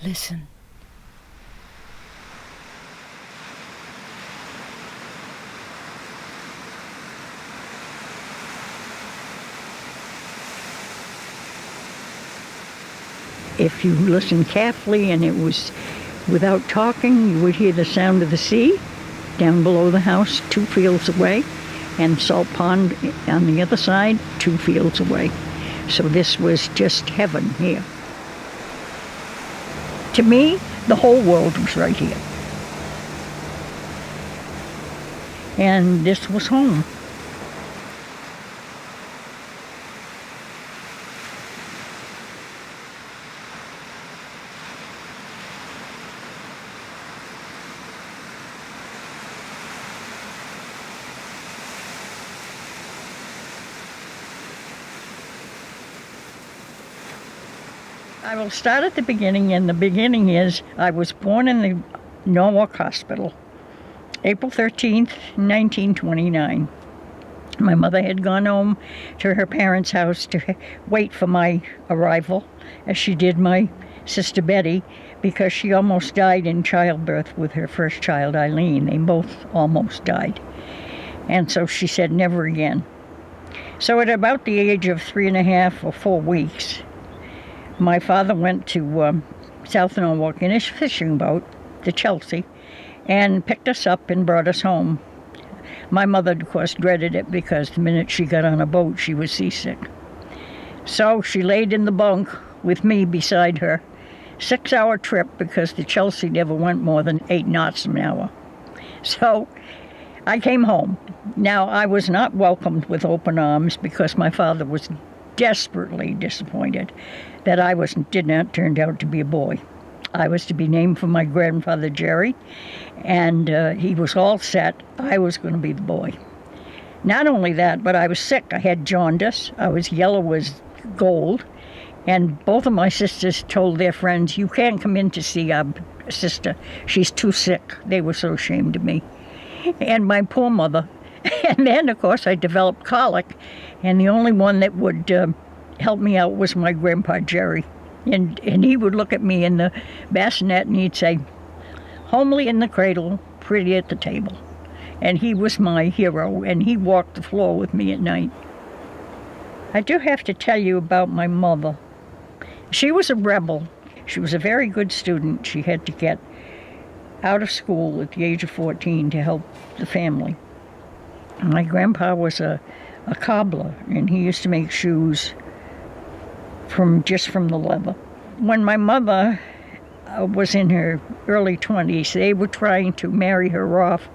Listen. If you listened carefully and it was without talking, you would hear the sound of the sea down below the house 2 fields away, and Salt Pond on the other side 2 fields away. So this was just heaven here. To me, the whole world was right here. And this was home. I will start at the beginning, and the beginning is I was born in the Norwalk Hospital, April 13th, 1929. My mother had gone home to her parents' house to wait for my arrival, as she did my sister Betty, because she almost died in childbirth with her first child, Eileen. They both almost died. And so she said, never again. So at about the age of 3.5 or 4 weeks, my father went to South Norwalk in his fishing boat, the Chelsea, and picked us up and brought us home. My mother, of course, dreaded it because the minute she got on a boat, she was seasick. So she laid in the bunk with me beside her. 6-hour trip because the Chelsea never went more than 8 knots an hour. So I came home. Now, I was not welcomed with open arms because my father was desperately disappointed that I did not turn out to be a boy. I was to be named for my grandfather, Jerry, and he was all set. I was going to be the boy. Not only that, but I was sick. I had jaundice. I was yellow as gold, and both of my sisters told their friends, you can't come in to see our sister. She's too sick. They were so ashamed of me. And my poor mother. And then, of course, I developed colic, and the only one that would help me out was my grandpa, Jerry. And he would look at me in the bassinet and he'd say, homely in the cradle, pretty at the table. And he was my hero, and he walked the floor with me at night. I do have to tell you about my mother. She was a rebel. She was a very good student. She had to get out of school at the age of 14 to help the family. My grandpa was a cobbler, and he used to make shoes from the leather. When my mother was in her early 20s, they were trying to marry her off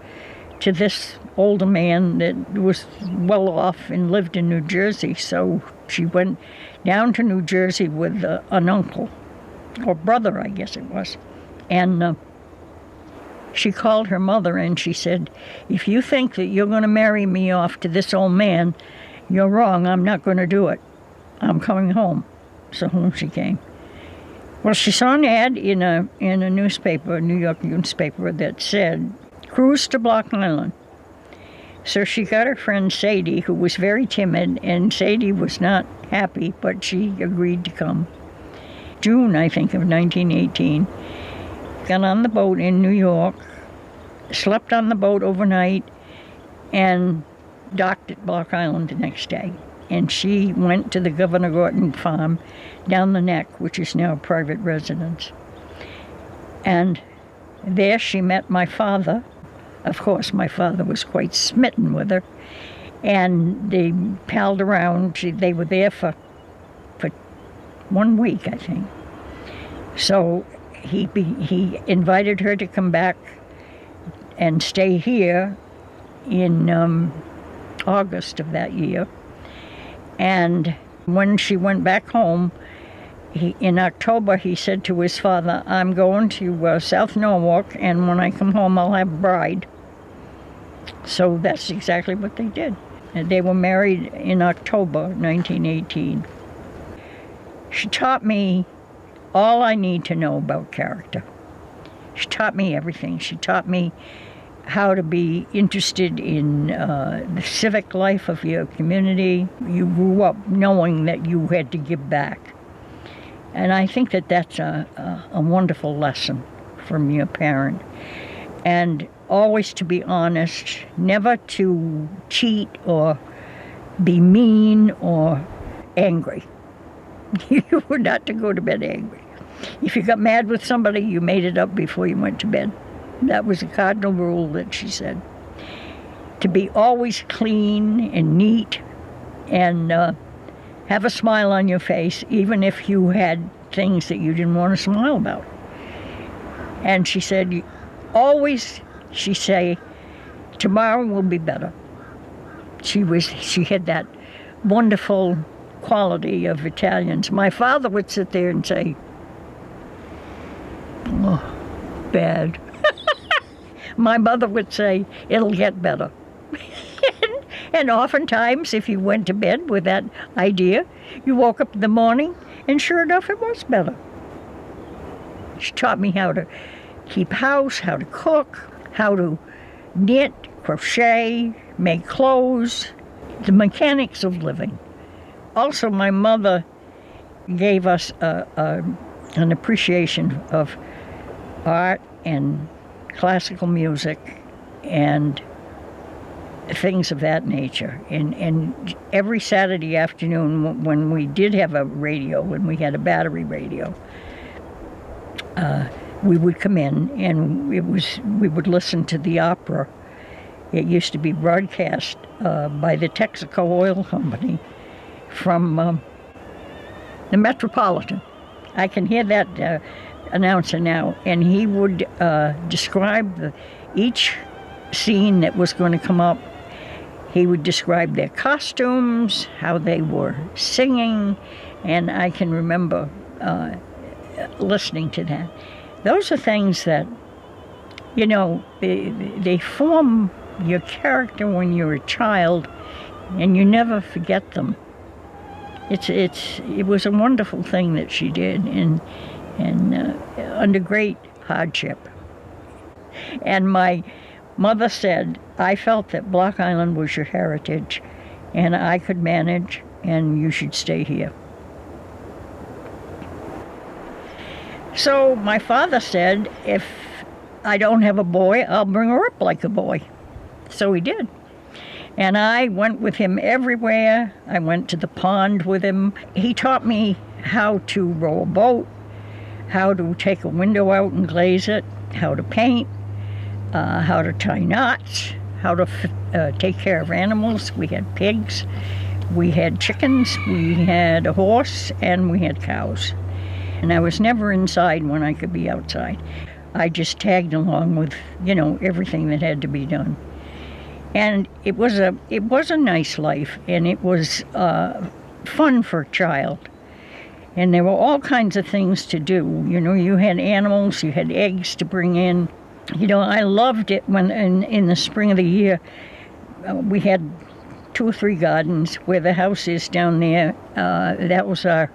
to this older man that was well off and lived in New Jersey. So she went down to New Jersey with an uncle, or brother, I guess it was. And she called her mother and she said, if you think that you're going to marry me off to this old man, you're wrong. I'm not going to do it. I'm coming home. So home she came. Well, she saw an ad in a newspaper, a New York newspaper, that said, cruise to Block Island. So she got her friend Sadie, who was very timid, and Sadie was not happy, but she agreed to come. June, I think, of 1918. Got on the boat in New York, slept on the boat overnight, and docked at Block Island the next day. And she went to the Governor Gorton farm down the neck, which is now a private residence. And there she met my father. Of course, my father was quite smitten with her. And they palled around. They were there for 1 week, I think. So he invited her to come back and stay here in August of that year. And when she went back home, in October, he said to his father, I'm going to South Norwalk, and when I come home, I'll have a bride. So that's exactly what they did. And they were married in October 1918. She taught me all I need to know about character. She taught me everything. She taught me how to be interested in the civic life of your community. You grew up knowing that you had to give back. And I think that that's a wonderful lesson from your parent. And always to be honest, never to cheat or be mean or angry. You were not to go to bed angry. If you got mad with somebody, you made it up before you went to bed. That was a cardinal rule that she said. To be always clean and neat and have a smile on your face, even if you had things that you didn't want to smile about. And she said, always, she say, tomorrow will be better. She had that wonderful quality of Italians. My father would sit there and say, oh, bad. My mother would say, it'll get better. And oftentimes, if you went to bed with that idea, you woke up in the morning, and sure enough, it was better. She taught me how to keep house, how to cook, how to knit, crochet, make clothes, the mechanics of living. Also, my mother gave us an appreciation of art and classical music and things of that nature. And every Saturday afternoon, when we did have a radio, when we had a battery radio, we would come in and we would listen to the opera. It used to be broadcast by the Texaco Oil Company from the Metropolitan. I can hear that announcer now, and he would describe each scene that was going to come up. He would describe their costumes, how they were singing, and I can remember listening to that. Those are things that, you know, they form your character when you're a child, and you never forget them. It was a wonderful thing that she did, and under great hardship. And my mother said, I felt that Block Island was your heritage, and I could manage, and you should stay here. So my father said, if I don't have a boy, I'll bring her up like a boy. So he did. And I went with him everywhere. I went to the pond with him. He taught me how to row a boat, how to take a window out and glaze it, how to paint, how to tie knots, how to take care of animals. We had pigs, we had chickens, we had a horse, and we had cows. And I was never inside when I could be outside. I just tagged along with, you know, everything that had to be done. And it was a nice life, and it was fun for a child. And there were all kinds of things to do. You know, you had animals, you had eggs to bring in. You know, I loved it when in the spring of the year, we had 2 or 3 gardens where the house is down there. That was our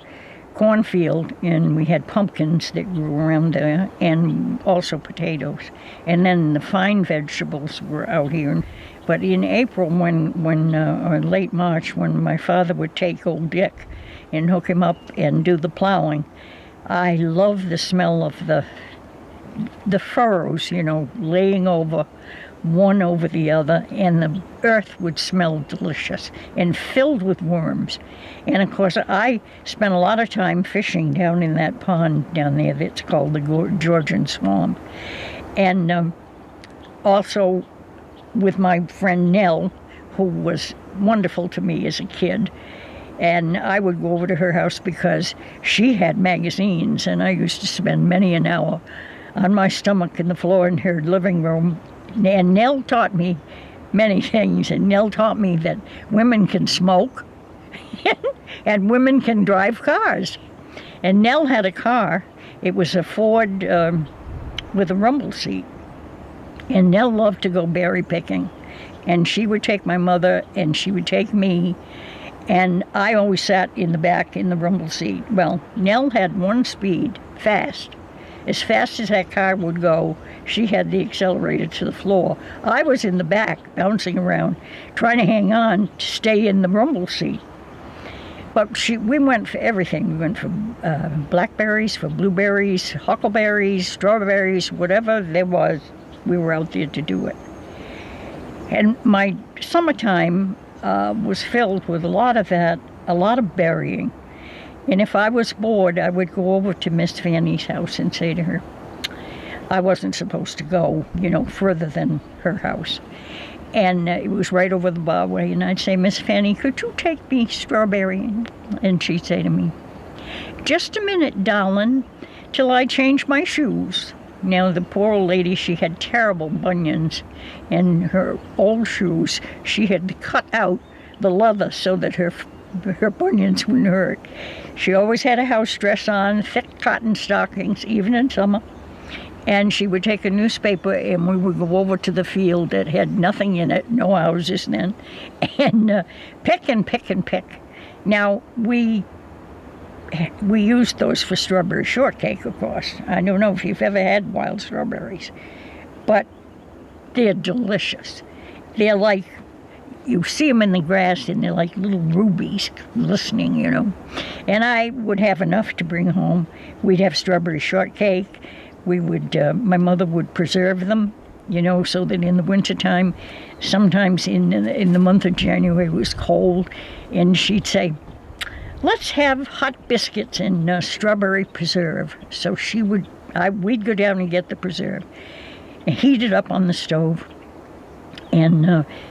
cornfield, and we had pumpkins that grew around there, and also potatoes. And then the fine vegetables were out here. But in April, or late March, when my father would take old Dick and hook him up and do the plowing, I loved the smell of the furrows, you know, laying over one over the other, and the earth would smell delicious and filled with worms. And of course, I spent a lot of time fishing down in that pond down there that's called the Georgian Swamp. And also with my friend Nell, who was wonderful to me as a kid. And I would go over to her house because she had magazines, and I used to spend many an hour on my stomach in the floor in her living room. And Nell taught me many things, and Nell taught me that women can smoke and women can drive cars. And Nell had a car. It was a Ford with a rumble seat. And Nell loved to go berry picking. And she would take my mother, and she would take me, and I always sat in the back in the rumble seat. Well, Nell had one speed, fast. As fast as that car would go, she had the accelerator to the floor. I was in the back, bouncing around, trying to hang on to stay in the rumble seat. But we went for everything. We went for blackberries, for blueberries, huckleberries, strawberries, whatever there was, we were out there to do it. And my summertime was filled with a lot of that, a lot of berrying. And if I was bored, I would go over to Miss Fanny's house and say to her, I wasn't supposed to go, further than her house. And it was right over the barway, and I'd say, Miss Fanny, could you take me strawberrying? And she'd say to me, just a minute, darling, till I change my shoes. Now, the poor old lady, she had terrible bunions, and her old shoes, she had to cut out the leather so that her bunions wouldn't hurt. She always had a house dress on, thick cotton stockings, even in summer. And she would take a newspaper, and we would go over to the field that had nothing in it, no houses then, and pick and pick and pick. Now, we used those for strawberry shortcake, of course. I don't know if you've ever had wild strawberries, but they're delicious. They're like, you see them in the grass, and they're like little rubies glistening, And I would have enough to bring home. We'd have strawberry shortcake. We would, my mother would preserve them, so that in the wintertime, sometimes in the month of January, it was cold, and she'd say, let's have hot biscuits and strawberry preserve. So we'd go down and get the preserve and heat it up on the stove and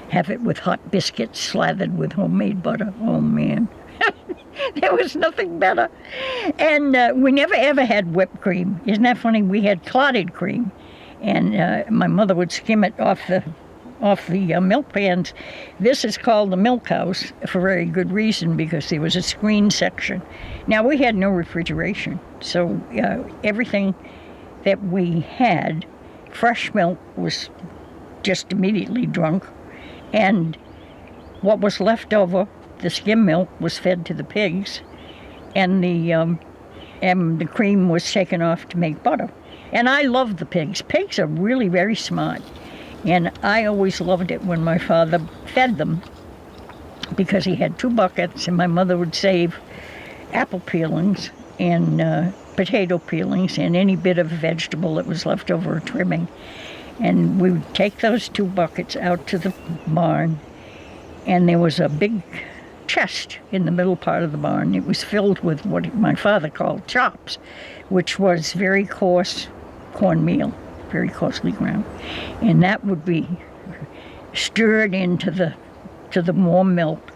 have it with hot biscuits slathered with homemade butter. Oh, man. There was nothing better. And we never, ever had whipped cream. Isn't that funny? We had clotted cream. And my mother would skim it off the milk pans. This is called the milk house for very good reason, because there was a screen section. Now, we had no refrigeration. So everything that we had, fresh milk, was just immediately drunk. And what was left over, the skim milk, was fed to the pigs, and the cream was taken off to make butter. And I loved the pigs. Pigs are really very smart, and I always loved it when my father fed them, because he had 2 buckets, and my mother would save apple peelings and potato peelings and any bit of vegetable that was left over or trimming. And we would take those 2 buckets out to the barn, and there was a big chest in the middle part of the barn. It was filled with what my father called chops, which was very coarse cornmeal, very coarsely ground. And that would be stirred into the warm milk.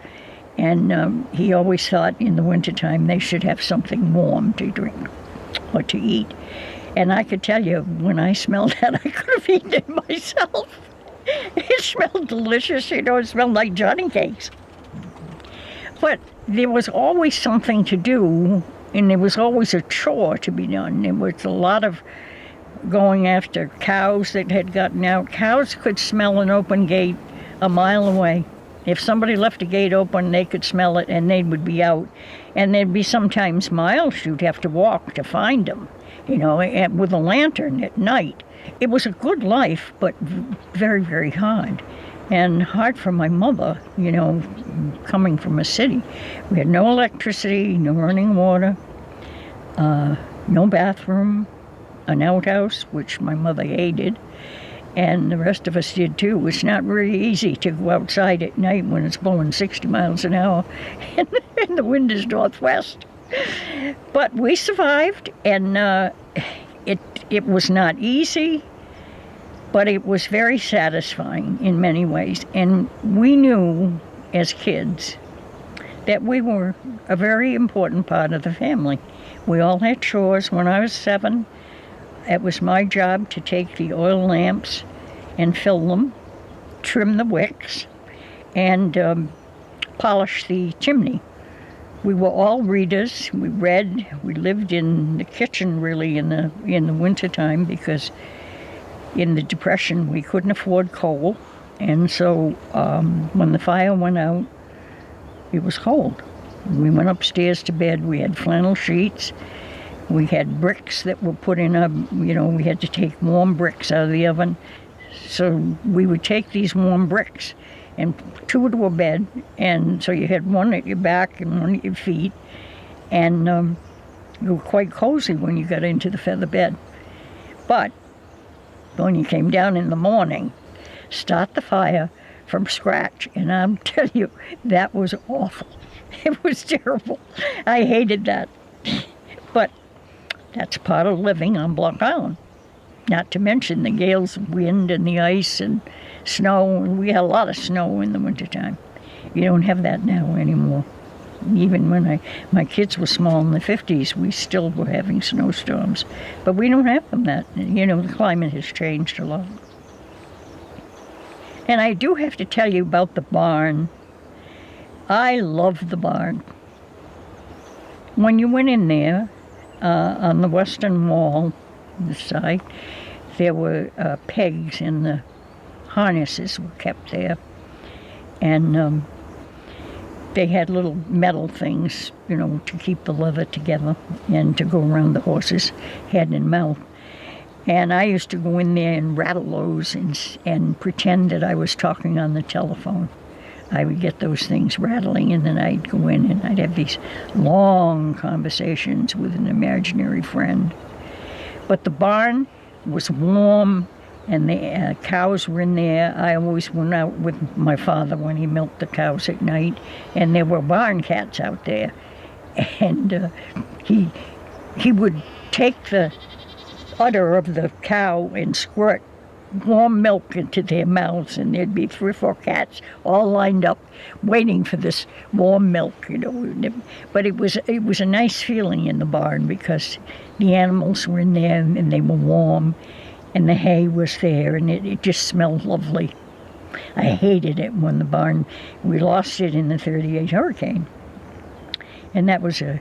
And he always thought in the wintertime they should have something warm to drink or to eat. And I could tell you, when I smelled that, I could have eaten it myself. It smelled delicious, it smelled like Johnny cakes. But there was always something to do, and there was always a chore to be done. There was a lot of going after cows that had gotten out. Cows could smell an open gate a mile away. If somebody left a gate open, they could smell it, and they would be out. And there'd be sometimes miles you'd have to walk to find them, with a lantern at night. It was a good life, but very, very hard. And hard for my mother, coming from a city. We had no electricity, no running water, no bathroom, an outhouse, which my mother hated, and the rest of us did too. It's not very easy to go outside at night when it's blowing 60 miles an hour and the wind is northwest. But we survived, and it was not easy, but it was very satisfying in many ways. And we knew as kids that we were a very important part of the family. We all had chores. When I was 7, it was my job to take the oil lamps and fill them, trim the wicks, and polish the chimney. We were all readers. We read. We lived in the kitchen really in the wintertime, because in the Depression we couldn't afford coal, and so when the fire went out, it was cold. We went upstairs to bed. We had flannel sheets. We had bricks that were put in we had to take warm bricks out of the oven. So we would take these warm bricks and two to a bed, and so you had one at your back and one at your feet, and you were quite cozy when you got into the feather bed. But when you came down in the morning, start the fire from scratch, and I'll tell you, that was awful. It was terrible. I hated that. But that's part of living on Block Island. Not to mention the gales of wind and the ice and snow. We had a lot of snow in the wintertime. You don't have that now anymore. Even when my kids were small in the 50s, we still were having snowstorms. But we don't have them that. The climate has changed a lot. And I do have to tell you about the barn. I love the barn. When you went in there, on the western wall, this side, there were pegs, and the harnesses were kept there. And they had little metal things, to keep the leather together and to go around the horse's head and mouth. And I used to go in there and rattle those and pretend that I was talking on the telephone. I would get those things rattling, and then I'd go in and I'd have these long conversations with an imaginary friend. But the barn was warm, and the cows were in there. I always went out with my father when he milked the cows at night, and there were barn cats out there. And he would take the udder of the cow and squirt warm milk into their mouths, and there'd be 3 or 4 cats all lined up waiting for this warm milk, But it was a nice feeling in the barn because the animals were in there and they were warm, and the hay was there, and it just smelled lovely. I hated it when we lost it in the 38 hurricane, and that was a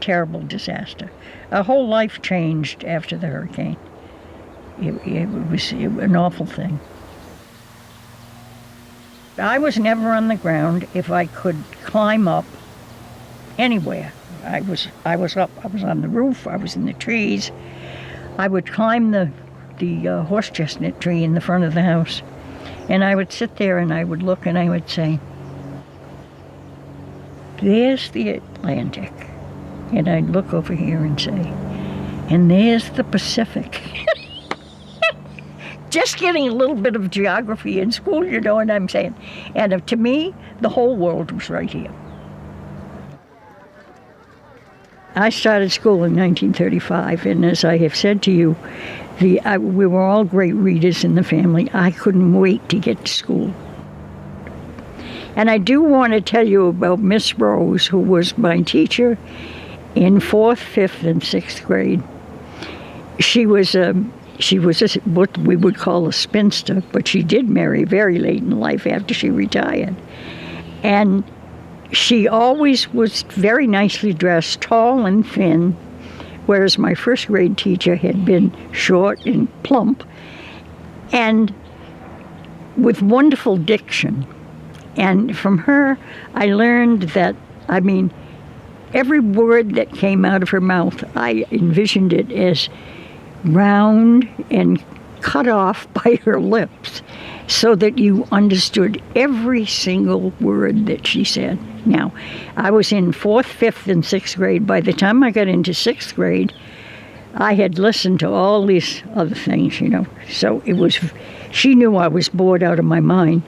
terrible disaster. Our whole life changed after the hurricane. It was an awful thing. I was never on the ground. If I could climb up anywhere, I was up. I was on the roof. I was in the trees. I would climb the horse chestnut tree in the front of the house, and I would sit there and I would look and I would say, "There's the Atlantic," and I'd look over here and say, "And there's the Pacific." Just getting a little bit of geography in school, you know what I'm saying? And to me, the whole world was right here. I started school in 1935, and as I have said to you, we were all great readers in the family. I couldn't wait to get to school. And I do want to tell you about Miss Rose, who was my teacher in 4th, 5th, and 6th grade. She was what we would call a spinster, but she did marry very late in life after she retired. And she always was very nicely dressed, tall and thin, whereas my 1st grade teacher had been short and plump, and with wonderful diction. And from her, I learned that, every word that came out of her mouth, I envisioned it as round and cut off by her lips so that you understood every single word that she said. Now, I was in 4th, 5th, and 6th grade. By the time I got into 6th grade, I had listened to all these other things, So she knew I was bored out of my mind.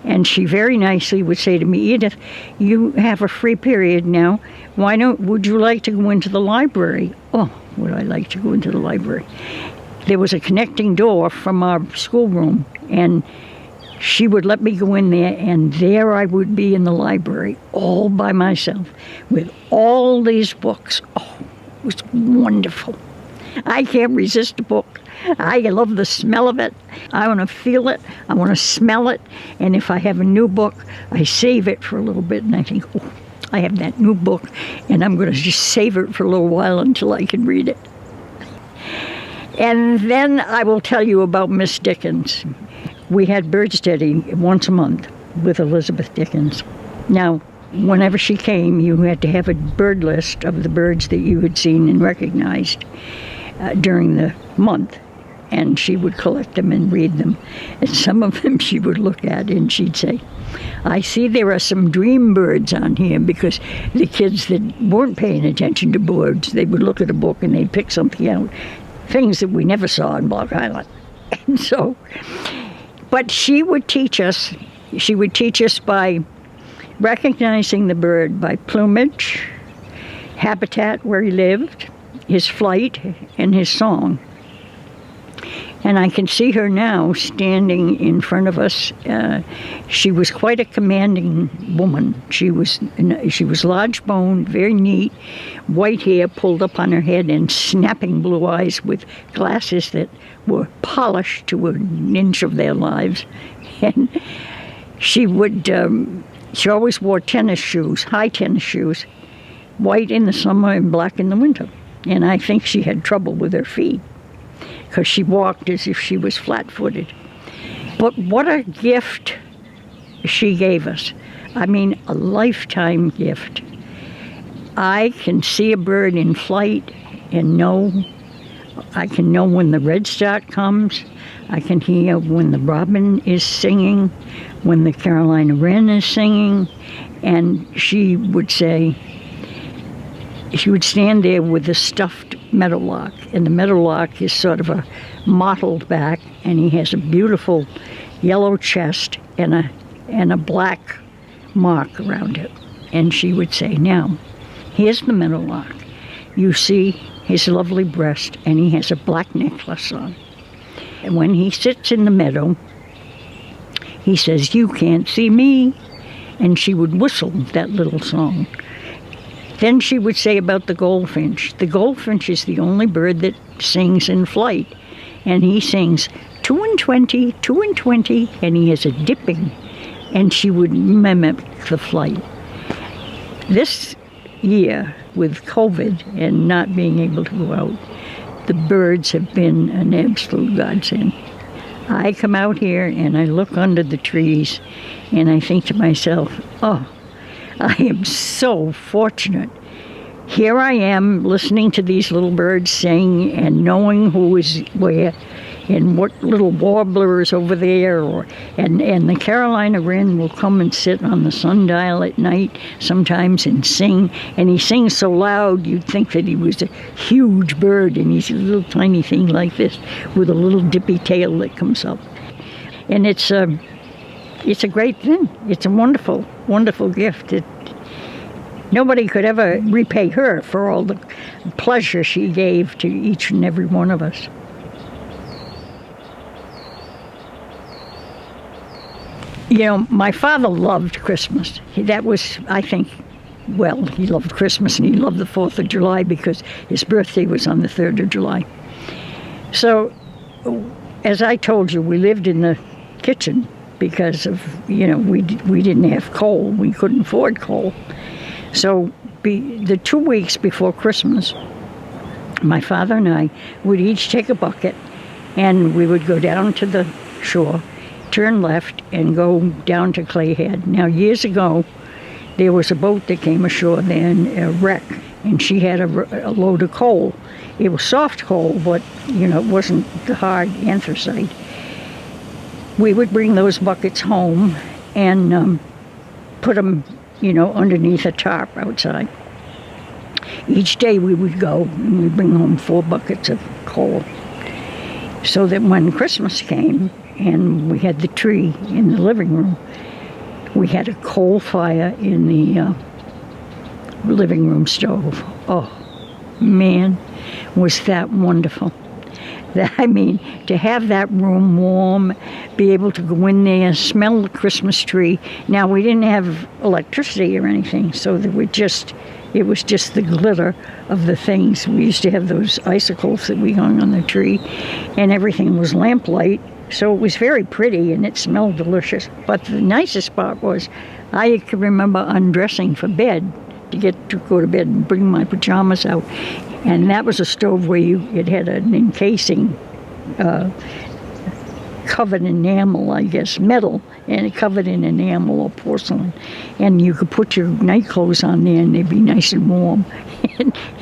And she very nicely would say to me, "Edith, you have a free period now. Would you like to go into the library?" Oh, would I like to go into the library? There was a connecting door from our schoolroom, and she would let me go in there, and there I would be in the library all by myself with all these books. Oh, it was wonderful. I can't resist a book. I love the smell of it. I want to feel it. I want to smell it. And if I have a new book, I save it for a little bit, and I think, oh, I have that new book, and I'm going to just save it for a little while until I can read it. And then I will tell you about Miss Dickens. We had bird study once a month with Elizabeth Dickens. Now, whenever she came, you had to have a bird list of the birds that you had seen and recognized during the month. and she would collect them and read them. And some of them she would look at and she'd say, I see there are some dream birds on here, because the kids that weren't paying attention to birds, they would look at a book and they'd pick something out, things that we never saw in Block Island. And so, but she would teach us by recognizing the bird by plumage, habitat where he lived, his flight, and his song. And I can see her now standing in front of us. She was quite a commanding woman. She was large-boned, very neat, white hair pulled up on her head, and snapping blue eyes with glasses that were polished to an inch of their lives. And she always wore tennis shoes, high tennis shoes, white in the summer and black in the winter. And I think she had trouble with her feet, because she walked as if she was flat-footed. But what a gift she gave us. I mean, a lifetime gift. I can see a bird in flight and I can know when the redstart comes. I can hear when the robin is singing, when the Carolina wren is singing. And she would stand there with a stuffed meadowlark, and the meadowlark is sort of a mottled back, and he has a beautiful yellow chest and a black mark around it. And she would say, now, here's the meadowlark. You see his lovely breast, and he has a black necklace on. And when he sits in the meadow, he says, you can't see me. And she would whistle that little song. Then she would say about the goldfinch. The goldfinch is the only bird that sings in flight. And he sings 2 and 20, 2 and 20, and he has a dipping. And she would mimic the flight. This year, with COVID and not being able to go out, the birds have been an absolute godsend. I come out here and I look under the trees and I think to myself, oh, I am so fortunate. Here I am listening to these little birds sing and knowing who is where and what little warbler is over there. And the Carolina wren will come and sit on the sundial at night sometimes and sing. And he sings so loud you'd think that he was a huge bird, and he's a little tiny thing like this with a little dippy tail that comes up. And it's a great thing. It's a wonderful, wonderful gift. Nobody could ever repay her for all the pleasure she gave to each and every one of us. You know, my father loved Christmas. That was, I think, well, he loved Christmas and he loved the 4th of July because his birthday was on the 3rd of July. So, as I told you, we lived in the kitchen because of, you know, we didn't have coal. We couldn't afford coal. So the 2 weeks before Christmas, my father and I would each take a bucket and we would go down to the shore, turn left, and go down to Clay Head. Now, years ago, there was a boat that came ashore there, a wreck, and she had a load of coal. It was soft coal, but, you know, it wasn't the hard anthracite. We would bring those buckets home and put them, you know, underneath a tarp outside. Each day we would go and we'd bring home 4 buckets of coal. So that when Christmas came and we had the tree in the living room, we had a coal fire in the living room stove. Oh, man, was that wonderful. I mean, to have that room warm, be able to go in there, smell the Christmas tree. Now, we didn't have electricity or anything, so it was just the glitter of the things. We used to have those icicles that we hung on the tree, and everything was lamplight, so it was very pretty, and it smelled delicious. But the nicest part was I could remember undressing for bed to go to bed and bring my pajamas out. And that was a stove where it had an encasing covered enamel, I guess, metal, and it covered in enamel or porcelain. And you could put your night clothes on there and they'd be nice and warm.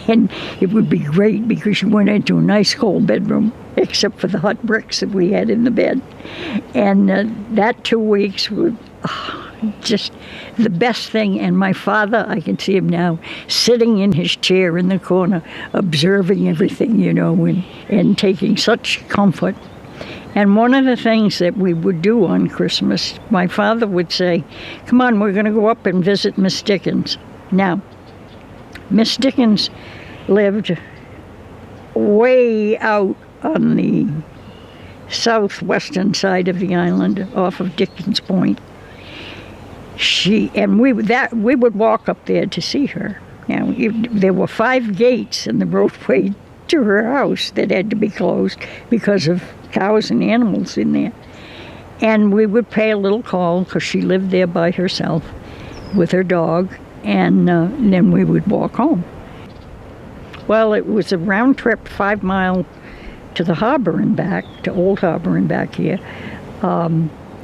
and it would be great because you went into a nice cold bedroom, except for the hot bricks that we had in the bed. And that 2 weeks was just the best thing. And my father, I can see him now, sitting in his chair in the corner, observing everything, and taking such comfort. And one of the things that we would do on Christmas, my father would say, "Come on, we're going to go up and visit Miss Dickens." Now, Miss Dickens lived way out on the southwestern side of the island, off of Dickens Point. We would walk up there to see her. Now, there were 5 gates in the roadway to her house that had to be closed because of cows and animals in there. And we would pay a little call because she lived there by herself with her dog, and then we would walk home. Well, it was a round trip, 5 mile to the harbor and back, to Old Harbor and back here.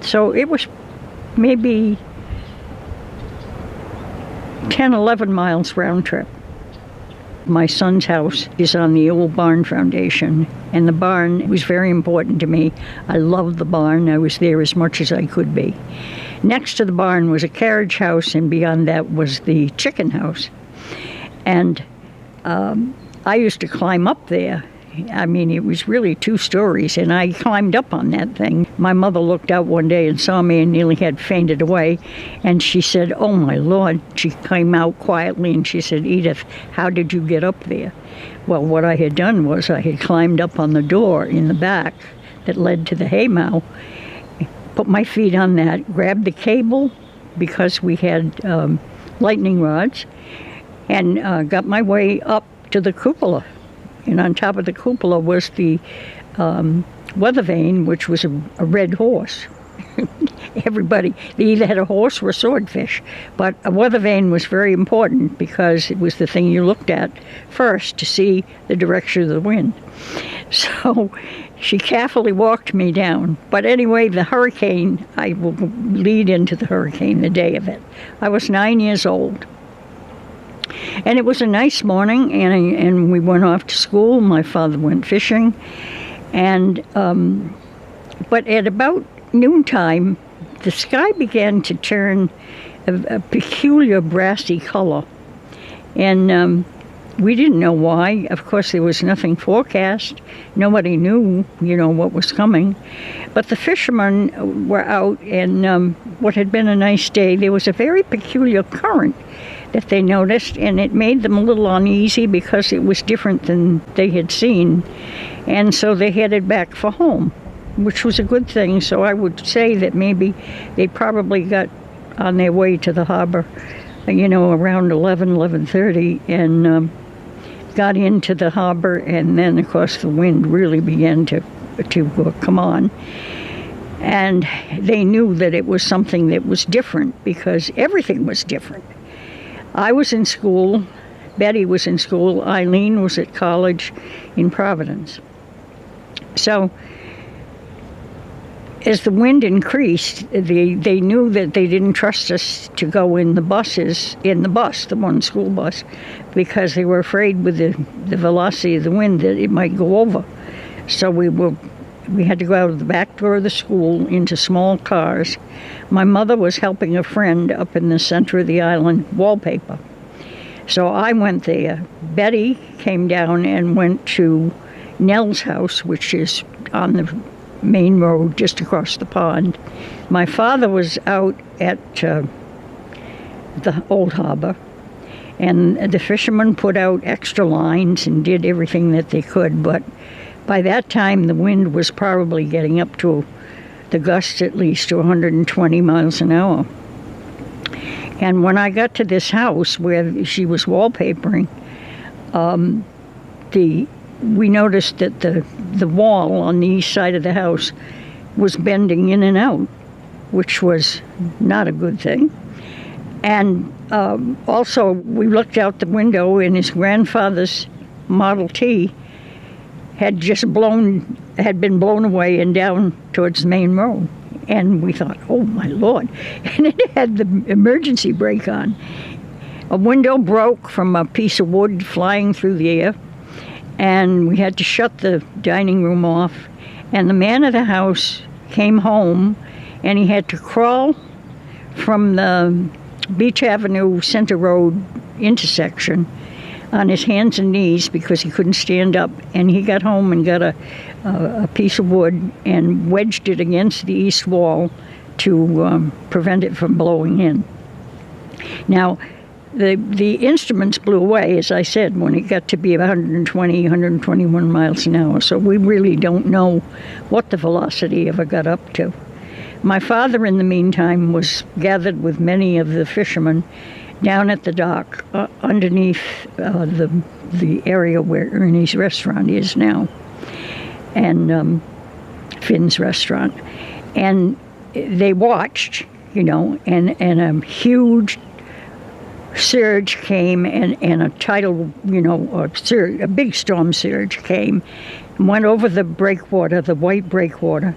So it was maybe 10, 11 miles round trip. My son's house is on the old barn foundation, and the barn was very important to me. I loved the barn. I was there as much as I could be. Next to the barn was a carriage house, and beyond that was the chicken house. And I used to climb up there. I mean, it was really 2 stories, and I climbed up on that thing. My mother looked out one day and saw me and nearly had fainted away, and she said, "Oh, my Lord." She came out quietly and she said, "Edith, how did you get up there?" Well, what I had done was I had climbed up on the door in the back that led to the haymow, put my feet on that, grabbed the cable because we had lightning rods, and got my way up to the cupola. And on top of the cupola was the weather vane, which was a red horse. Everybody, they either had a horse or a swordfish. But a weather vane was very important because it was the thing you looked at first to see the direction of the wind. So she carefully walked me down. But anyway, the hurricane, I will lead into the hurricane, the day of it. I was 9 years old. And it was a nice morning, and we went off to school. My father went fishing. And but at about noontime, the sky began to turn a peculiar brassy color. And we didn't know why. Of course, there was nothing forecast. Nobody knew, what was coming. But the fishermen were out, and what had been a nice day, there was a very peculiar current that they noticed, and it made them a little uneasy because it was different than they had seen. And so they headed back for home, which was a good thing. So I would say that maybe they probably got on their way to the harbor, around 11:30, and got into the harbor, and then, of course, the wind really began to come on. And they knew that it was something that was different because everything was different. I was in school, Betty was in school, Eileen was at college in Providence. So as the wind increased, they knew that they didn't trust us to go in the the one school bus, because they were afraid with the velocity of the wind that it might go over. So we had to go out of the back door of the school into small cars. My mother was helping a friend up in the center of the island wallpaper. So I went there. Betty came down and went to Nell's house, which is on the main road just across the pond. My father was out at the Old Harbor, and the fishermen put out extra lines and did everything that they could, but by that time the wind was probably getting up to the gusts at least to 120 miles an hour. And when I got to this house where she was wallpapering, we noticed that the wall on the east side of the house was bending in and out, which was not a good thing. And also, we looked out the window, and his grandfather's Model T had been blown away and down towards the main road. And we thought, oh my Lord. And it had the emergency brake on. A window broke from a piece of wood flying through the air, and we had to shut the dining room off. And the man of the house came home, and he had to crawl from the Beach Avenue Center Road intersection on his hands and knees because he couldn't stand up. And he got home and got a piece of wood and wedged it against the east wall to prevent it from blowing in. Now, the instruments blew away, as I said, when it got to be 120, 121 miles an hour. So we really don't know what the velocity ever got up to. My father, in the meantime, was gathered with many of the fishermen down at the dock underneath the area where Ernie's restaurant is now, and Finn's restaurant. And they watched, and a huge surge came, and a tidal, a big storm surge came and went over the breakwater, the white breakwater.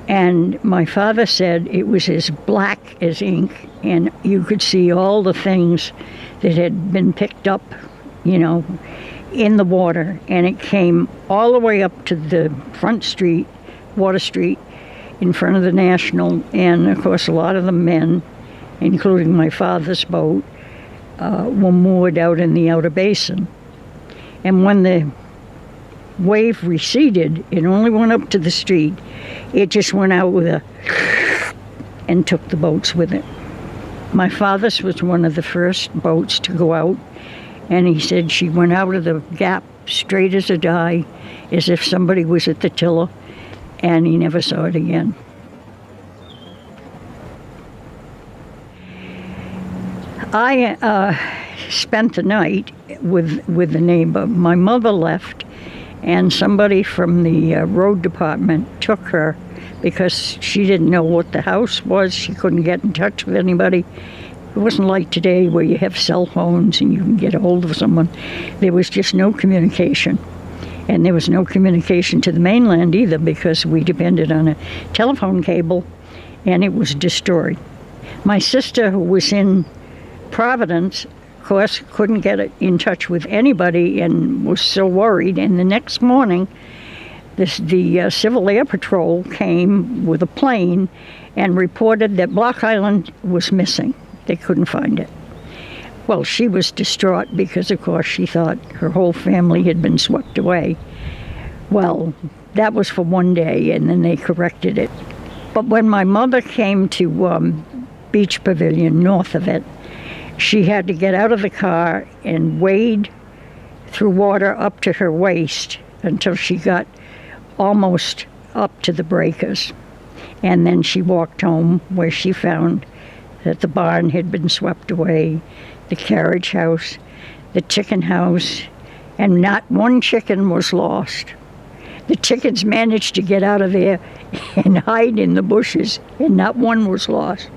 And my father said it was as black as ink, and you could see all the things that had been picked up, in the water. And it came all the way up to the front street, Water Street, in front of the National. And, of course, a lot of the men, including my father's boat, were moored out in the outer basin. And when the wave receded, it only went up to the street. It just went out with and took the boats with it. My father's was one of the first boats to go out, and he said she went out of the gap straight as a die, as if somebody was at the tiller, and he never saw it again. I spent the night with the neighbor. My mother left, and somebody from the road department took her because she didn't know what the house was. She couldn't get in touch with anybody. It wasn't like today where you have cell phones and you can get a hold of someone. There was just no communication. And there was no communication to the mainland either because we depended on a telephone cable, and it was destroyed. My sister, who was in Providence, of course, couldn't get in touch with anybody and was so worried. And the next morning, the Civil Air Patrol came with a plane and reported that Block Island was missing. They couldn't find it. Well, she was distraught because, of course, she thought her whole family had been swept away. Well, that was for one day, and then they corrected it. But when my mother came to Beach Pavilion, north of it, she had to get out of the car and wade through water up to her waist until she got almost up to the breakers. And then she walked home, where she found that the barn had been swept away, the carriage house, the chicken house, and not one chicken was lost. The chickens managed to get out of there and hide in the bushes, and not one was lost.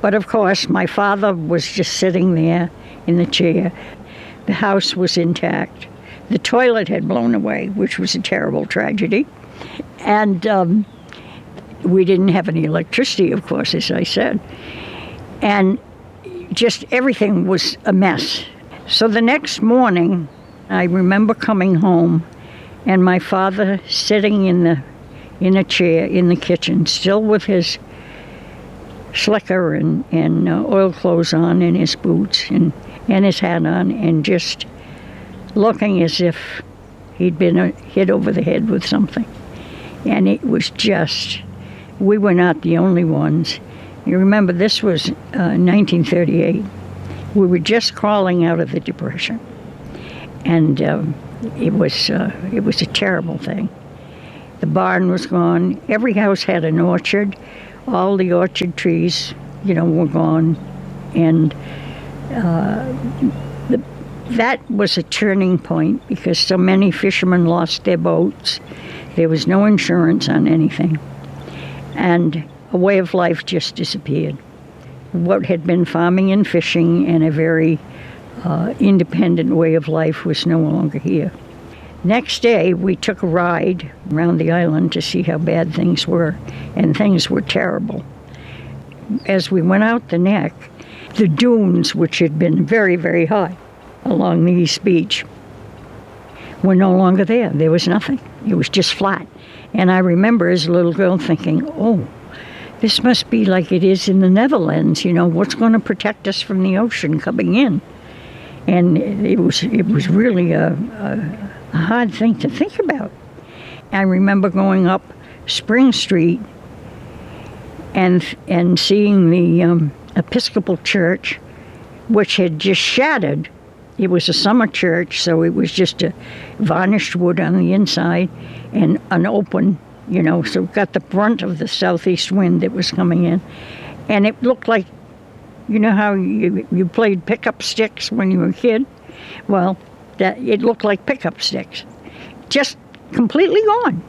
But of course, my father was just sitting there in the chair. The house was intact. The toilet had blown away, which was a terrible tragedy. And we didn't have any electricity, of course, as I said. And just everything was a mess. So the next morning, I remember coming home, and my father sitting in a chair in the kitchen, still with his slicker and oil clothes on and his boots and his hat on, and just looking as if he'd been hit over the head with something. And it was just, we were not the only ones. You remember, this was 1938. We were just crawling out of the Depression. And it was a terrible thing. The barn was gone. Every house had an orchard. All the orchard trees, were gone. And that was a turning point because so many fishermen lost their boats. There was no insurance on anything. And a way of life just disappeared. What had been farming and fishing and a very independent way of life was no longer here. Next day, we took a ride around the island to see how bad things were, and things were terrible. As we went out the neck, the dunes, which had been very, very high along the East Beach, were no longer there. There was nothing. It was just flat. And I remember as a little girl thinking, oh, this must be like it is in the Netherlands. What's going to protect us from the ocean coming in? And it was really a hard thing to think about. I remember going up Spring Street and seeing the Episcopal Church, which had just shattered. It was a summer church, so it was just a varnished wood on the inside and an open, so it got the brunt of the southeast wind that was coming in. And it looked like, how you played pickup sticks when you were a kid? Well, it looked like pickup sticks, just completely gone.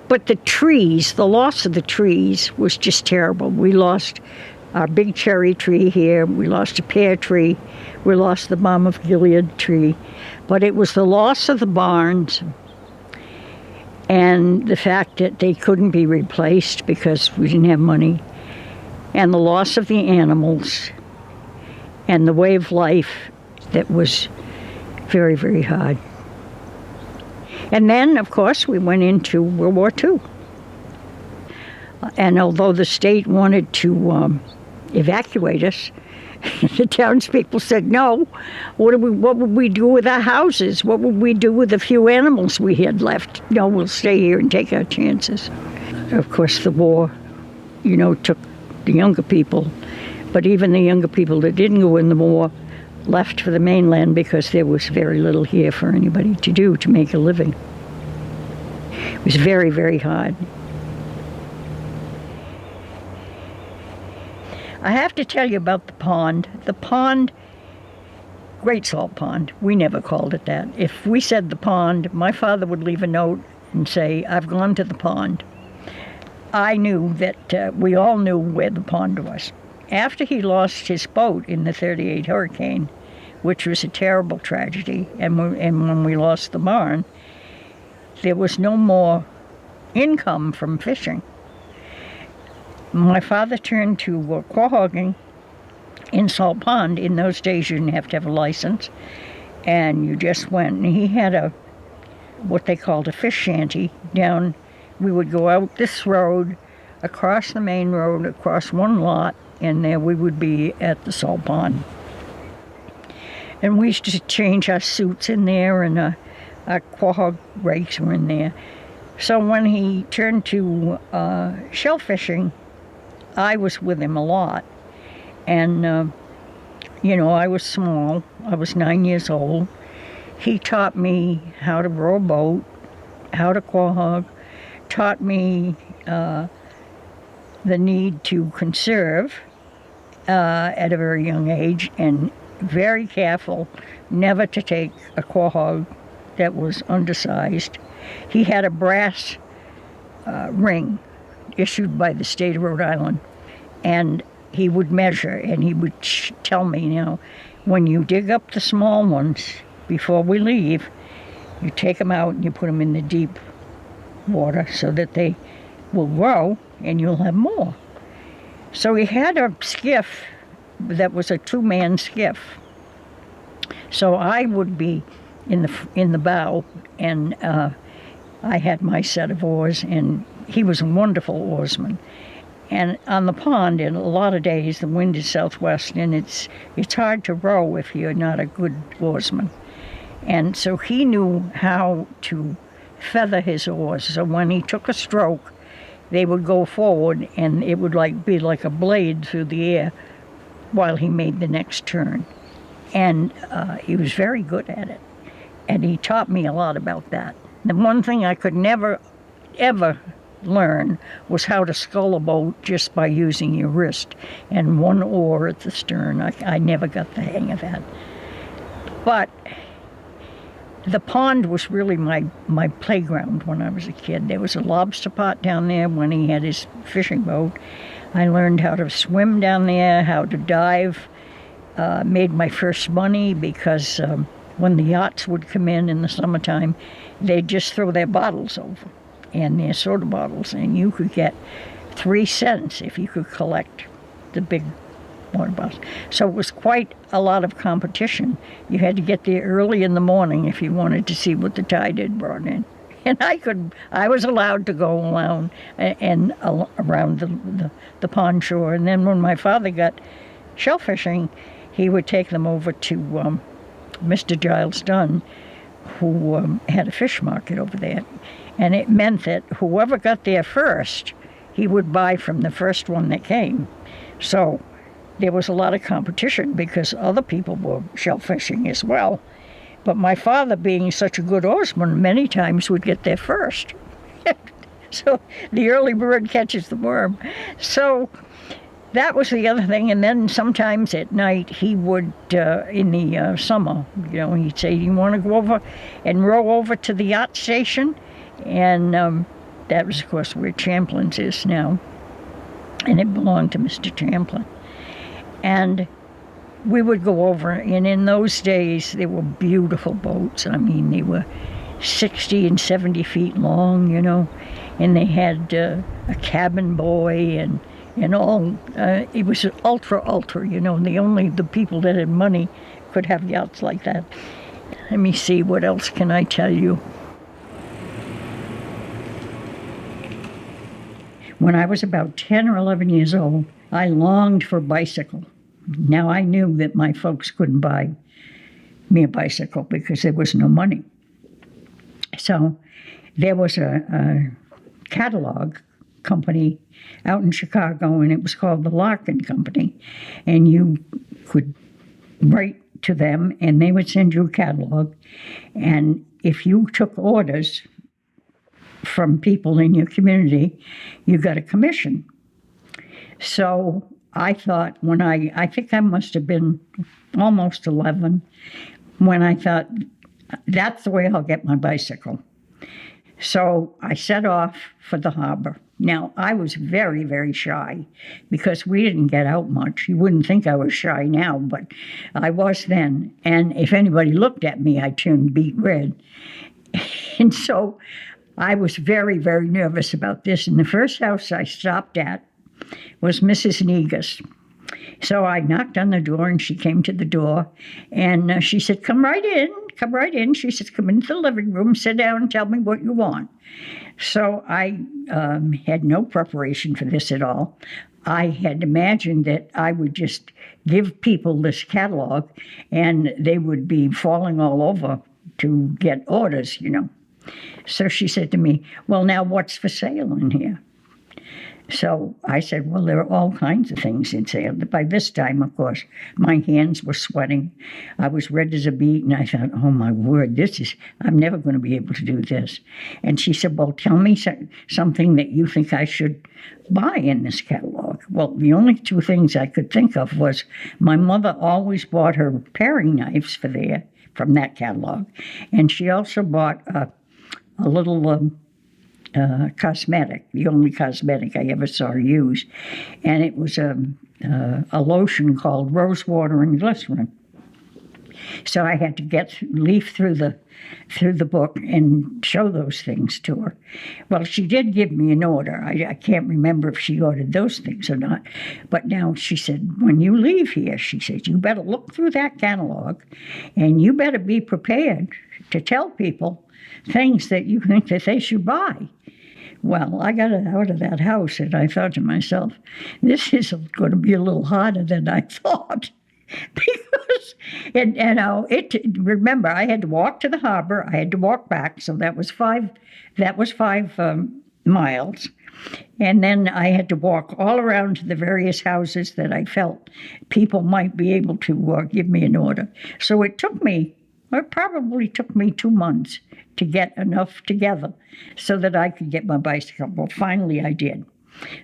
But the trees, the loss of the trees was just terrible. We lost our big cherry tree here. We lost a pear tree. We lost the balm of Gilead tree. But it was the loss of the barns and the fact that they couldn't be replaced because we didn't have money, and the loss of the animals and the way of life that was very, very hard. And then, of course, we went into World War II. And although the state wanted to evacuate us, the townspeople said, no, what would we do with our houses? What would we do with the few animals we had left? No, we'll stay here and take our chances. Of course, the war, took the younger people, but even the younger people that didn't go in the war left for the mainland because there was very little here for anybody to do to make a living. It was very, very hard. I have to tell you about the pond. The pond, Great Salt Pond, we never called it that. If we said the pond, my father would leave a note and say, I've gone to the pond. I knew that we all knew where the pond was. After he lost his boat in the 38 hurricane, which was a terrible tragedy, and when we lost the barn, there was no more income from fishing. My father turned to quahogging in Salt Pond. In those days, you didn't have to have a license, and you just went. And he had what they called a fish shanty down. We would go out this road, across the main road, across one lot, and there we would be at the Salt Pond. And we used to change our suits in there, and our quahog rakes were in there. So when he turned to shell fishing, I was with him a lot. And, I was small. I was 9 years old. He taught me how to row a boat, how to quahog, taught me the need to conserve at a very young age, and very careful never to take a quahog that was undersized. He had a brass ring issued by the state of Rhode Island, and he would measure, and he would tell me, when you dig up the small ones before we leave, you take them out and you put them in the deep water so that they will grow and you'll have more. So he had a skiff that was a two-man skiff. So I would be in the bow, and I had my set of oars, and he was a wonderful oarsman. And on the pond, in a lot of days, the wind is southwest, and it's hard to row if you're not a good oarsman. And so he knew how to feather his oars. So when he took a stroke, they would go forward, and it would be like a blade through the air while he made the next turn. And he was very good at it. And he taught me a lot about that. The one thing I could never, ever learn was how to scull a boat just by using your wrist and one oar at the stern. I never got the hang of that. But the pond was really my playground when I was a kid. There was a lobster pot down there when he had his fishing boat. I learned how to swim down there, how to dive made my first money because when the yachts would come in the summertime, they'd just throw their bottles over and their soda bottles, and you could get 3 cents if you could collect the big water bottles. So it was quite a lot of competition. You had to get there early in the morning if you wanted to see what the tide had brought in. And I was allowed to go around the pond shore. And then when my father got shellfishing, he would take them over to Mr. Giles Dunn, who had a fish market over there. And it meant that whoever got there first, he would buy from the first one that came. So there was a lot of competition because other people were shellfishing as well. But my father, being such a good oarsman, many times would get there first. So the early bird catches the worm. So that was the other thing. And then sometimes at night he would, in the summer, he'd say, "Do you want to go over and row over to the yacht station?" And that was, of course, where Champlin's is now. And it belonged to Mr. Champlin. And we would go over, and in those days, they were beautiful boats. I mean, they were 60 and 70 feet long, and they had a cabin boy and all. It was ultra, the people that had money could have yachts like that. Let me see, what else can I tell you? When I was about 10 or 11 years old, I longed for a bicycle. Now, I knew that my folks couldn't buy me a bicycle because there was no money. So there was a catalog company out in Chicago, and it was called the Larkin Company. And you could write to them, and they would send you a catalog. And if you took orders from people in your community, you got a commission. So I thought I think I must have been almost 11 when I thought, that's the way I'll get my bicycle. So I set off for the harbor. Now, I was very, very shy because we didn't get out much. You wouldn't think I was shy now, but I was then. And if anybody looked at me, I turned beet red. And so I was very, very nervous about this. And the first house I stopped at was Mrs. Negus. So I knocked on the door, and she came to the door, and she said, come right in. She said, come into the living room, sit down, and tell me what you want. So I had no preparation for this at all. I had imagined that I would just give people this catalog, and they would be falling all over to get orders, So she said to me, well, now what's for sale in here? So I said, well, there are all kinds of things in sale. By this time, of course, my hands were sweating. I was red as a beet, and I thought, oh, my word, I'm never going to be able to do this. And she said, well, tell me something that you think I should buy in this catalog. Well, the only two things I could think of was my mother always bought her paring knives from that catalog. And she also bought a little cosmetic, the only cosmetic I ever saw her use. And it was a lotion called Rose Water and Glycerin. So I had to leaf through the book and show those things to her. Well, she did give me an order. I can't remember if she ordered those things or not. But now she said, when you leave here, she said, you better look through that catalog, and you better be prepared to tell people things that you think that they should buy. Well, I got out of that house, and I thought to myself, this is going to be a little harder than I thought. Because, remember, I had to walk to the harbor, I had to walk back, so that was five miles. And then I had to walk all around to the various houses that I felt people might be able to give me an order. So it probably took me 2 months to get enough together so that I could get my bicycle. Well, finally I did.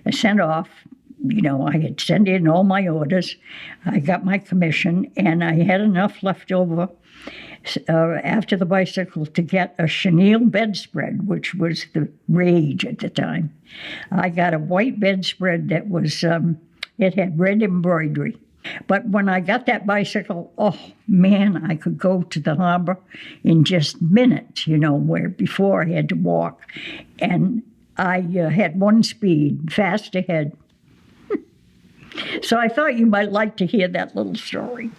I sent off, I had sent in all my orders. I got my commission, and I had enough left over after the bicycle to get a chenille bedspread, which was the rage at the time. I got a white bedspread that was, it had red embroidery. But when I got that bicycle, oh man, I could go to the harbor in just minutes, where before I had to walk. And I had one speed, fast ahead. So I thought you might like to hear that little story.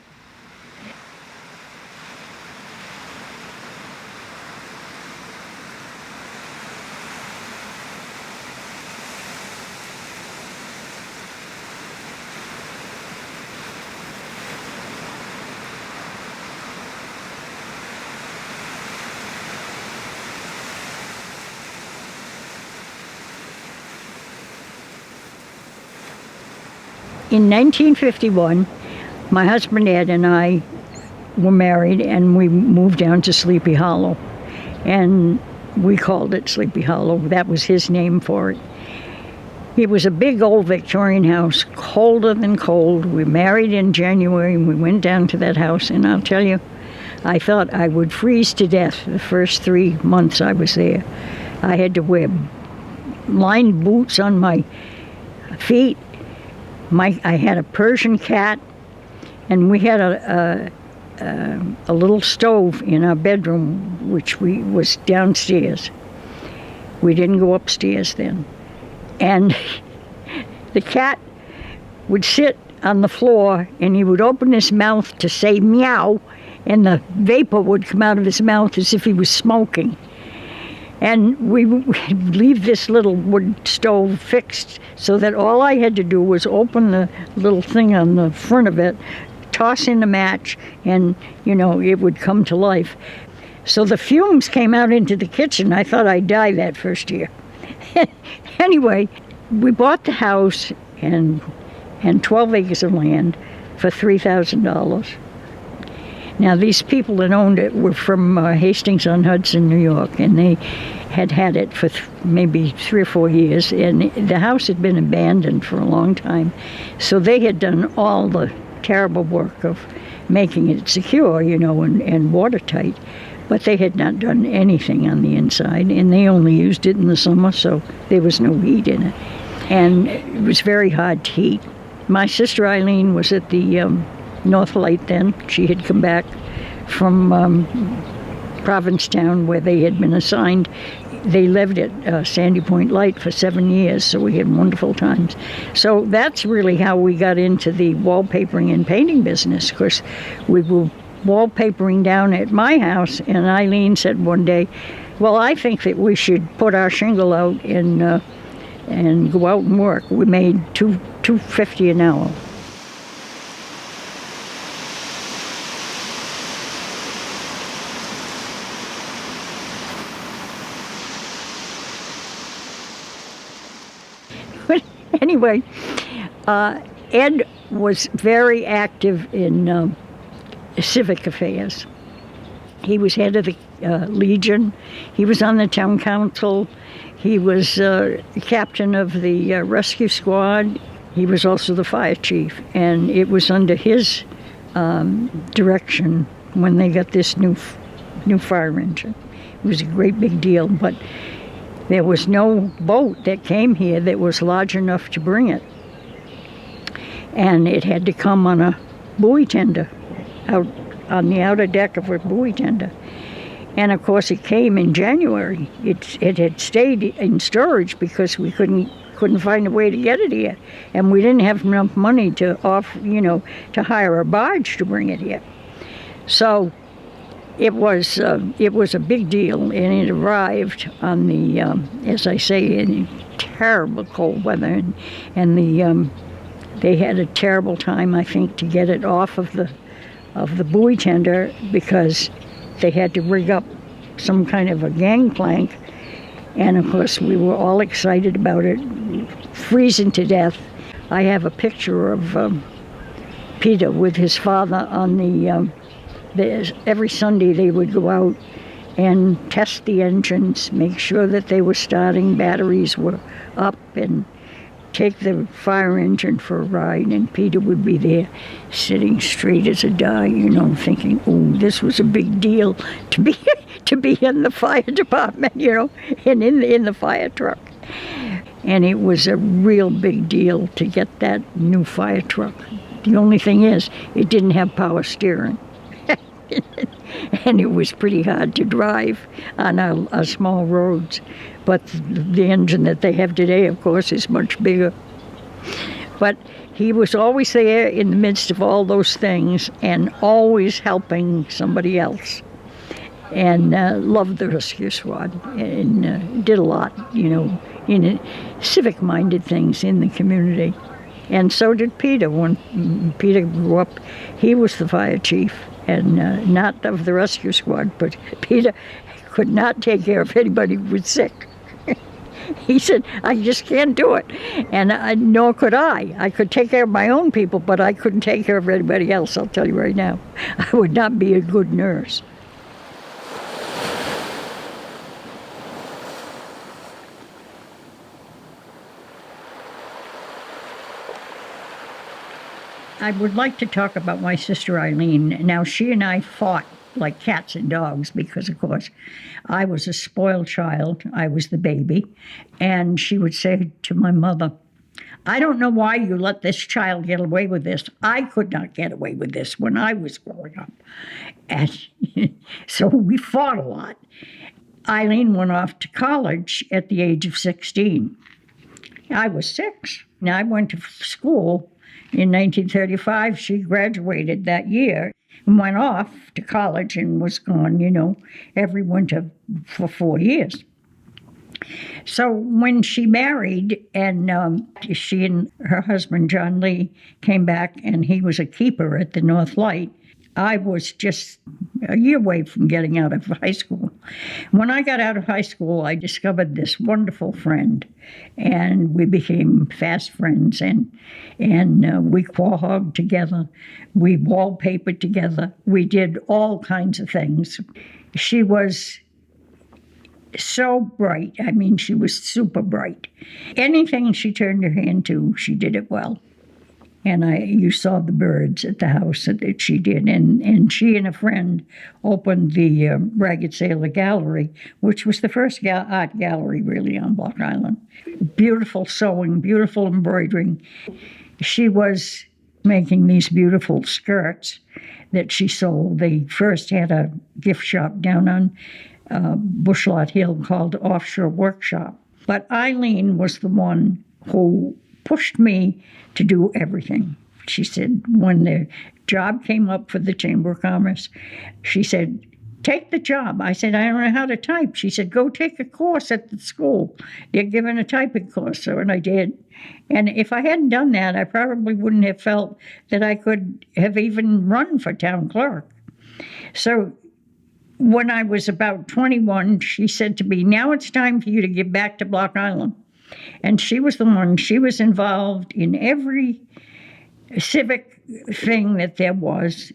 In 1951, my husband Ed and I were married, and we moved down to Sleepy Hollow. And we called it Sleepy Hollow. That was his name for it. It was a big old Victorian house, colder than cold. We married in January, and we went down to that house. And I'll tell you, I thought I would freeze to death the first 3 months I was there. I had to wear lined boots on my feet. I had a Persian cat, and we had a little stove in our bedroom, which was downstairs. We didn't go upstairs then. And the cat would sit on the floor, and he would open his mouth to say meow, and the vapor would come out of his mouth as if he was smoking. And we would leave this little wood stove fixed so that all I had to do was open the little thing on the front of it, toss in a match, and, it would come to life. So the fumes came out into the kitchen. I thought I'd die that first year. Anyway, we bought the house and 12 acres of land for $3,000. Now, these people that owned it were from Hastings-on-Hudson, New York, and they had it for maybe 3 or 4 years, and the house had been abandoned for a long time. So they had done all the terrible work of making it secure, and watertight, but they had not done anything on the inside, and they only used it in the summer, so there was no heat in it. And it was very hard to heat. My sister Eileen was at the North Light then. She had come back from Provincetown, where they had been assigned. They lived at Sandy Point Light for 7 years, so we had wonderful times. So that's really how we got into the wallpapering and painting business, because we were wallpapering down at my house, and Eileen said one day, well, I think that we should put our shingle out and go out and work. We made $2.50 an hour. Anyway, Ed was very active in civic affairs. He was head of the Legion. He was on the town council. He was captain of the rescue squad. He was also the fire chief. And it was under his direction when they got this new fire engine. It was a great big deal, but there was no boat that came here that was large enough to bring it. And it had to come on a buoy tender, out on the outer deck of a buoy tender. And of course it came in January. It had stayed in storage because we couldn't find a way to get it here. And we didn't have enough money to to hire a barge to bring it here. So it was a big deal, and it arrived on the, as I say, in terrible cold weather, and they had a terrible time, I think, to get it off of the buoy tender, because they had to rig up some kind of a gangplank, and of course we were all excited about it, freezing to death. I have a picture of Peter with his father on the every Sunday they would go out and test the engines, make sure that they were starting, batteries were up, and take the fire engine for a ride. And Peter would be there sitting straight as a die, thinking, oh, this was a big deal to be in the fire department, and in the fire truck. And it was a real big deal to get that new fire truck. The only thing is, it didn't have power steering. And it was pretty hard to drive on our small roads. But the engine that they have today, of course, is much bigger. But he was always there in the midst of all those things and always helping somebody else. And loved the rescue squad and did a lot, in civic-minded things in the community. And so did Peter. When Peter grew up, he was the fire chief, and not of the rescue squad, but Peter could not take care of anybody who was sick. He said, I just can't do it. And nor could I. I could take care of my own people, but I couldn't take care of anybody else, I'll tell you right now. I would not be a good nurse. I would like to talk about my sister Eileen. Now, she and I fought like cats and dogs because, of course, I was a spoiled child. I was the baby. And she would say to my mother, I don't know why you let this child get away with this. I could not get away with this when I was growing up. And so we fought a lot. Eileen went off to college at the age of 16. I was 6. Now, I went to school in 1935. She graduated that year and went off to college and was gone, every winter for 4 years. So when she married and she and her husband, John Lee, came back and he was a keeper at the North Light, I was just a year away from getting out of high school. When I got out of high school, I discovered this wonderful friend, and we became fast friends, and we quahogged together. We wallpapered together. We did all kinds of things. She was so bright. I mean, she was super bright. Anything she turned her hand to, she did it well. And you saw the birds at the house that she did. And she and a friend opened the Ragged Sailor Gallery, which was the first art gallery, really, on Block Island. Beautiful sewing, beautiful embroidering. She was making these beautiful skirts that she sold. They first had a gift shop down on Bushlot Hill called Offshore Workshop. But Eileen was the one who pushed me to do everything. She said, when the job came up for the Chamber of Commerce, she said, take the job. I said, I don't know how to type. She said, go take a course at the school. They're giving a typing course. So, and I did. And if I hadn't done that, I probably wouldn't have felt that I could have even run for town clerk. So when I was about 21, she said to me, now it's time for you to get back to Block Island. And she was the one, she was involved in every civic thing that there was.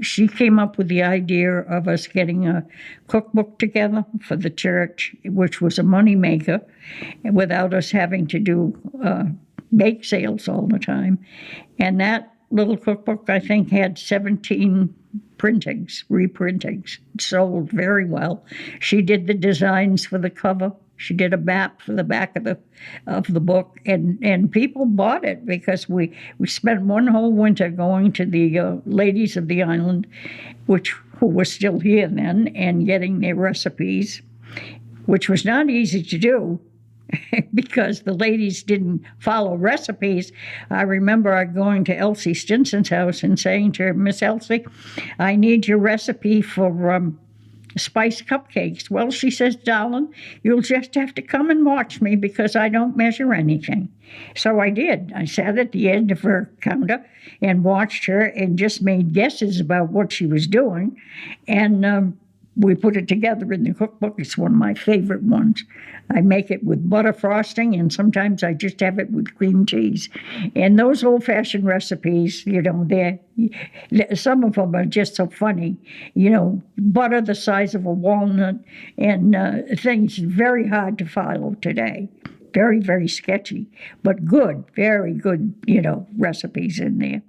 She came up with the idea of us getting a cookbook together for the church, which was a moneymaker, without us having to do bake sales all the time. And that little cookbook, I think, had 17 reprintings, sold very well. She did the designs for the cover. She did a map for the back of the book, and people bought it because we spent one whole winter going to the ladies of the island, who were still here then, and getting their recipes, which was not easy to do because the ladies didn't follow recipes. I remember going to Elsie Stinson's house and saying to her, Miss Elsie, I need your recipe for spiced cupcakes. Well, she says, darling, you'll just have to come and watch me because I don't measure anything. So I did. I sat at the end of her counter and watched her and just made guesses about what she was doing. And we put it together in the cookbook. It's one of my favorite ones. I make it with butter frosting, and sometimes I just have it with cream cheese. And those old-fashioned recipes, some of them are just so funny. Butter the size of a walnut and things very hard to follow today. Very, very sketchy, but good, very good, recipes in there.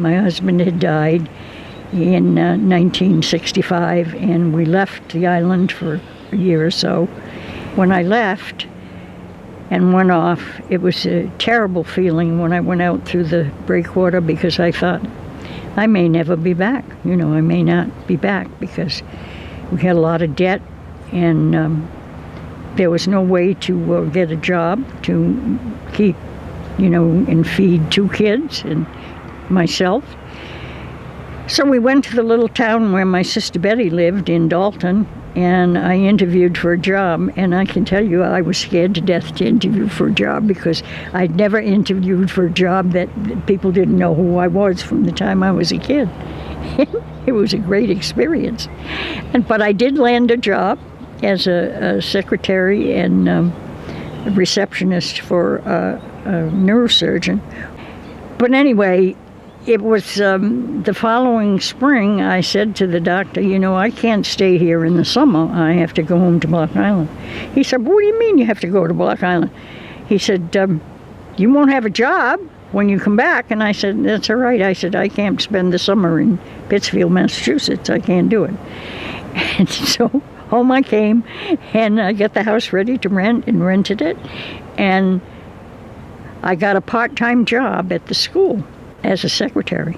My husband had died in 1965, and we left the island for a year or so. When I left and went off, it was a terrible feeling when I went out through the breakwater, because I thought, I may never be back. I may not be back, because we had a lot of debt, and there was no way to get a job to keep, and feed 2 kids and myself. So we went to the little town where my sister Betty lived in Dalton, and I interviewed for a job, and I can tell you I was scared to death to interview for a job, because I'd never interviewed for a job that people didn't know who I was from the time I was a kid. It was a great experience. But I did land a job as a secretary and a receptionist for a neurosurgeon. But anyway, it was the following spring, I said to the doctor, I can't stay here in the summer. I have to go home to Block Island. He said, what do you mean you have to go to Block Island? He said, you won't have a job when you come back. And I said, that's all right. I said, I can't spend the summer in Pittsfield, Massachusetts. I can't do it. And so home I came, and I got the house ready to rent and rented it. And I got a part-time job at the school as a secretary.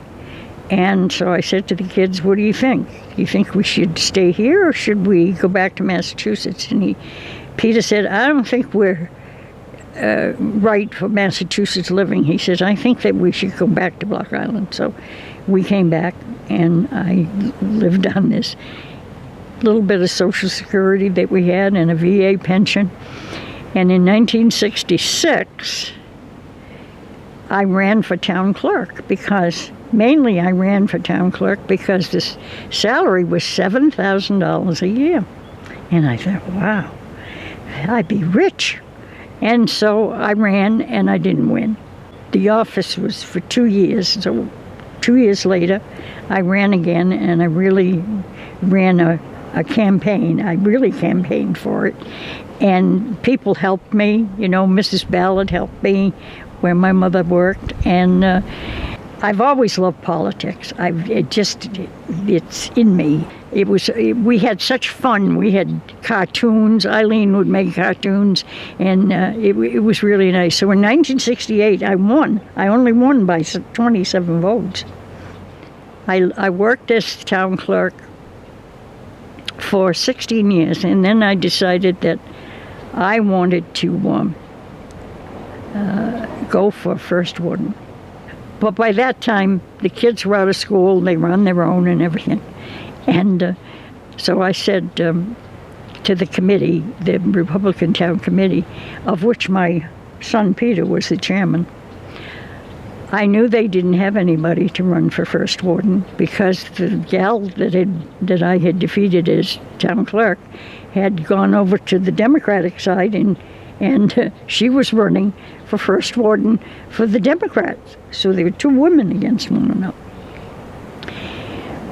And so I said to the kids, what do you think? Do you think we should stay here, or should we go back to Massachusetts? And Peter said, I don't think we're right for Massachusetts living. He says, I think that we should go back to Block Island. So we came back, and I lived on this little bit of Social Security that we had and a VA pension. And in 1966, I ran for town clerk, because mainly I ran for town clerk because this salary was $7,000 a year. And I thought, wow, I'd be rich. And so I ran, and I didn't win. The office was for 2 years. So 2 years later, I ran again, and I really ran a campaign. I really campaigned for it. And people helped me. Mrs. Ballard helped me where my mother worked, and I've always loved politics. It's in me. We had such fun. We had cartoons. Eileen would make cartoons, and it was really nice. So in 1968, I won. I only won by 27 votes. I worked as town clerk for 16 years, and then I decided that I wanted to go for first warden. But by that time, the kids were out of school, they were on their own and everything. And so I said to the committee, the Republican Town Committee, of which my son Peter was the chairman, I knew they didn't have anybody to run for first warden, because the gal that I had defeated as town clerk had gone over to the Democratic side, and she was running for first warden for the Democrats. So there were 2 women against one another.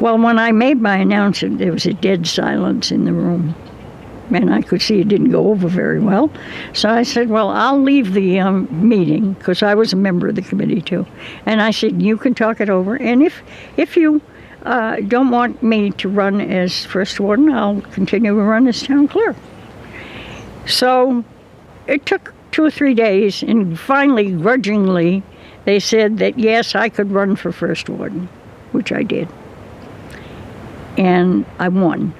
Well, when I made my announcement, there was a dead silence in the room. And I could see it didn't go over very well. So I said, well, I'll leave the meeting, because I was a member of the committee too. And I said, you can talk it over. And if you don't want me to run as first warden, I'll continue to run as town clerk. So it took 2 or 3 days, and finally, grudgingly, they said that, yes, I could run for first warden, which I did. And I won.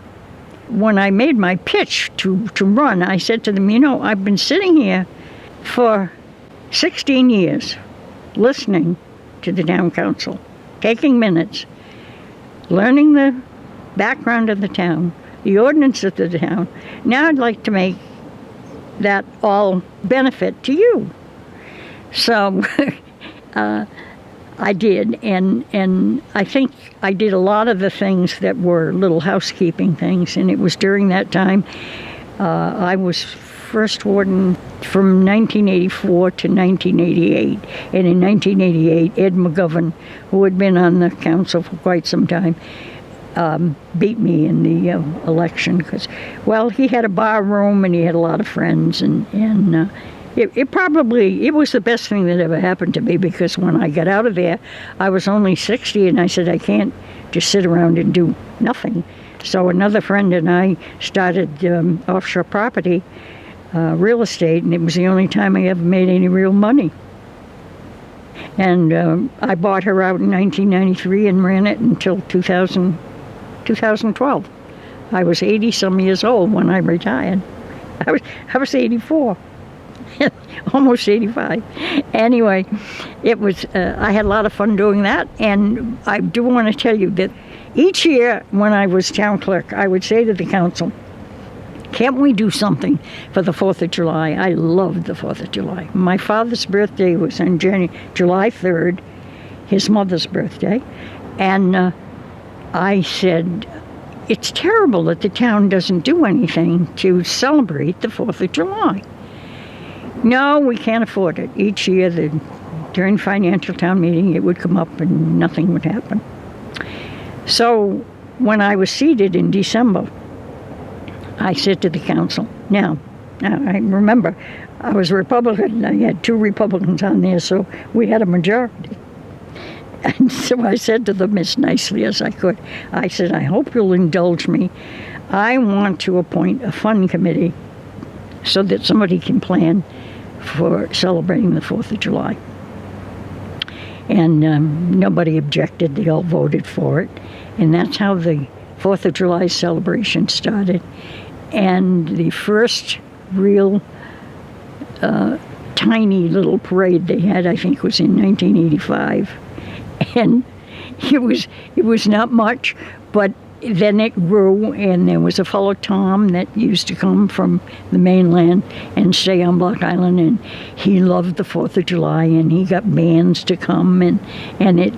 When I made my pitch to run, I said to them, I've been sitting here for 16 years, listening to the town council, taking minutes, learning the background of the town, the ordinance of the town. Now I'd like to make that all benefit to you. So I did, and I think I did a lot of the things that were little housekeeping things, and it was during that time I was first warden from 1984 to 1988, and in 1988 Ed McGovern, who had been on the council for quite some time, beat me in the election, because, well, he had a bar room and he had a lot of friends, and It was the best thing that ever happened to me, because when I got out of there, I was only 60, and I said, I can't just sit around and do nothing. So another friend and I started offshore property, real estate, and it was the only time I ever made any real money. And I bought her out in 1993 and ran it until 2012. I was 80-some years old when I retired. I was 84. Almost 85. Anyway, it was. I had a lot of fun doing that, and I do want to tell you that each year when I was town clerk, I would say to the council, "Can't we do something for the 4th of July?" I loved the 4th of July. My father's birthday was on July 3rd, his mother's birthday, and I said, "It's terrible that the town doesn't do anything to celebrate the 4th of July." No, we can't afford it. Each year, during financial town meeting, it would come up and nothing would happen. So when I was seated in December, I said to the council, now I remember I was a Republican, I had 2 Republicans on there, so we had a majority. And so I said to them as nicely as I could, I said, I hope you'll indulge me. I want to appoint a fund committee so that somebody can plan for celebrating the 4th of July. And nobody objected. They all voted for it. And that's how the 4th of July celebration started. And the first real tiny little parade they had, I think, was in 1985. And it was not much, but then it grew, and there was a fellow, Tom, that used to come from the mainland and stay on Block Island, and he loved the 4th of July, and he got bands to come, and it,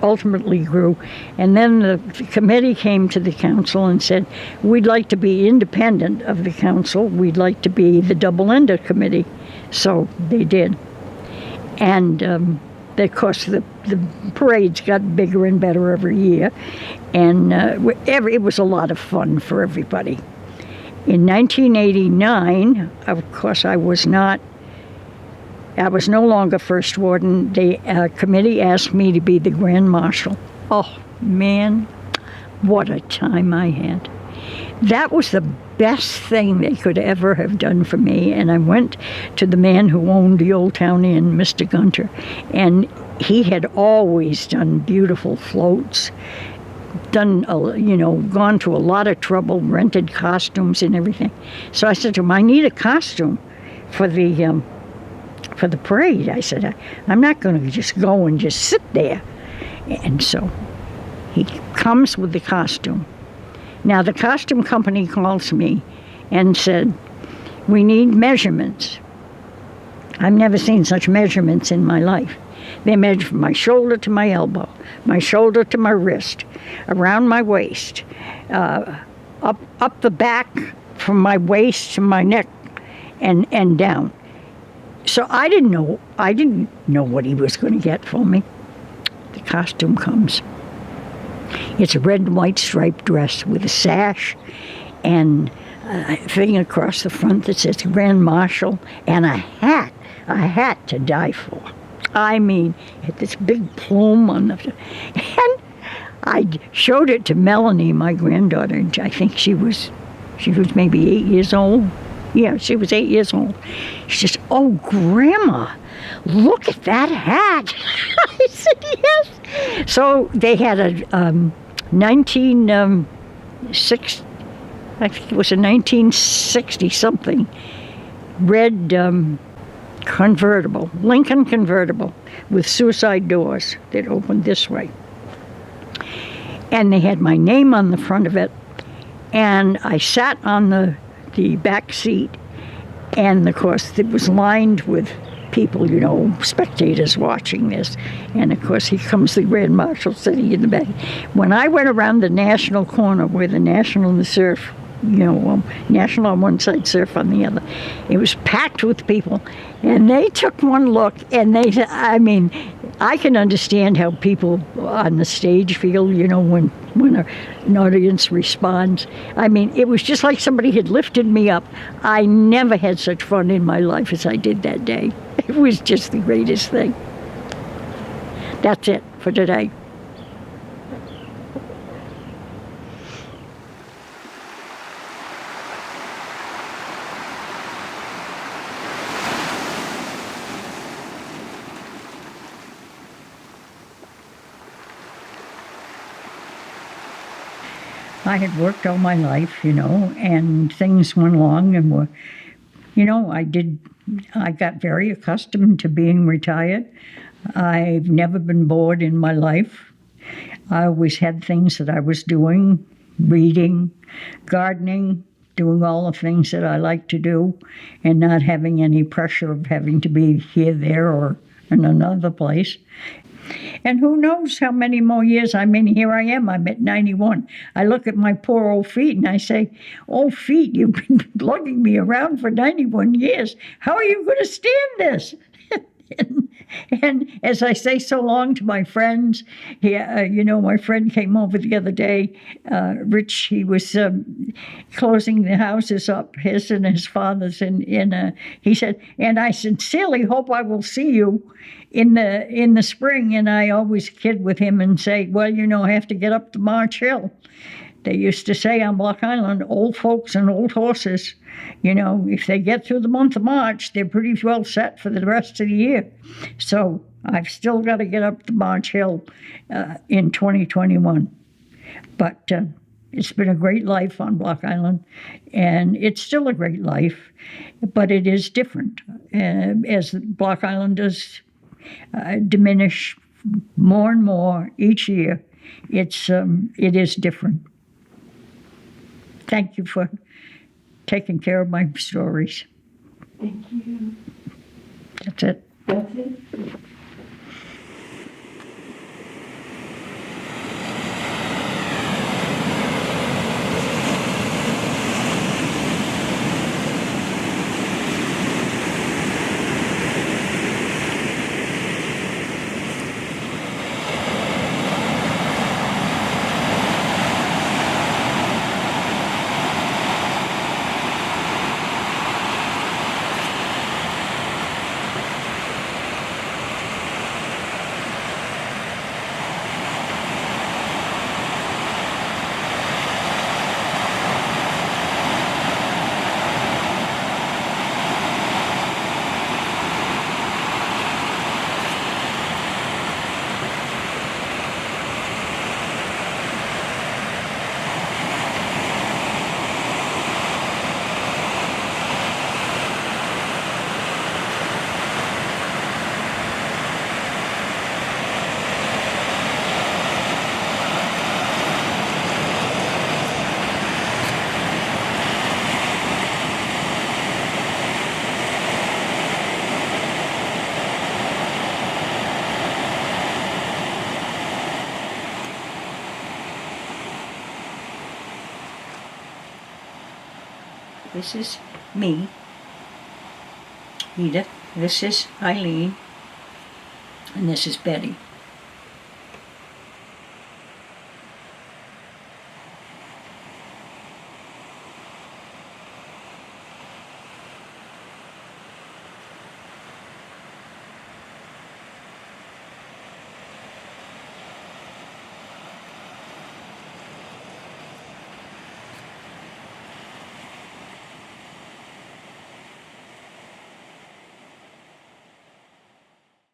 ultimately grew. And then the committee came to the council and said, we'd like to be independent of the council. We'd like to be the double-ender committee. So they did. And of course, the parades got bigger and better every year, and it was a lot of fun for everybody. In 1989, of course, I was no longer first warden. The committee asked me to be the grand marshal. Oh, man, what a time I had. That was the best thing they could ever have done for me. And I went to the man who owned the Old Town Inn, Mr. Gunter, and he had always done beautiful floats, gone to a lot of trouble, rented costumes and everything. So I said to him, I need a costume for the parade. I said, I'm not going to just go and just sit there. And so he comes with the costume. Now, the costume company calls me and said, we need measurements. I've never seen such measurements in my life. They measured from my shoulder to my elbow, my shoulder to my wrist, around my waist, up the back from my waist to my neck, and down. So I didn't know what he was going to get for me. The costume comes. It's a red and white striped dress with a sash and a thing across the front that says Grand Marshal, and a hat to die for. I mean, it had this big plume on the, and I showed it to Melanie, my granddaughter, and I think she was maybe 8 years old. Yeah, she was 8 years old. She says, "Oh, Grandma, look at that hat." I said, yes. So they had a 1960, I think it was a 1960 something, red convertible, Lincoln convertible with suicide doors that opened this way. And they had my name on the front of it. And I sat on the back seat, and of course it was lined with people, spectators watching this. And of course here comes the Grand Marshal sitting in the back. When I went around the National corner where the National and the Surf, National on one side, Surf on the other, it was packed with people, and they took one look, and they said, I can understand how people on the stage feel, you know, when an audience responds. I mean, it was just like somebody had lifted me up. I never had such fun in my life as I did that day. It was just the greatest thing. That's it for today. I had worked all my life, you know, and things went along and were, you know, I got very accustomed to being retired. I've never been bored in my life. I always had things that I was doing, reading, gardening, doing all the things that I like to do, and not having any pressure of having to be here, there, or in another place. And who knows how many more years. I mean, here I am, I'm at 91. I look at my poor old feet and I say, oh, feet, you've been lugging me around for 91 years. How are you going to stand this? And as I say so long to my friends, you know, my friend came over the other day, Rich, he was closing the houses up, his and his father's, he said, and I sincerely hope I will see you in the spring. And I always kid with him and say, well, you know, I have to get up to March Hill. They used to say on Block Island, old folks and old horses, you know, if they get through the month of March, they're pretty well set for the rest of the year. So I've still got to get up to March Hill in 2021. But it's been a great life on Block Island, and it's still a great life, but it is different. As Block Islanders diminish more and more each year, it is different. Thank you for taking care of my stories. Thank you. That's it. That's it. This is me, Edith. This is Eileen. And this is Betty.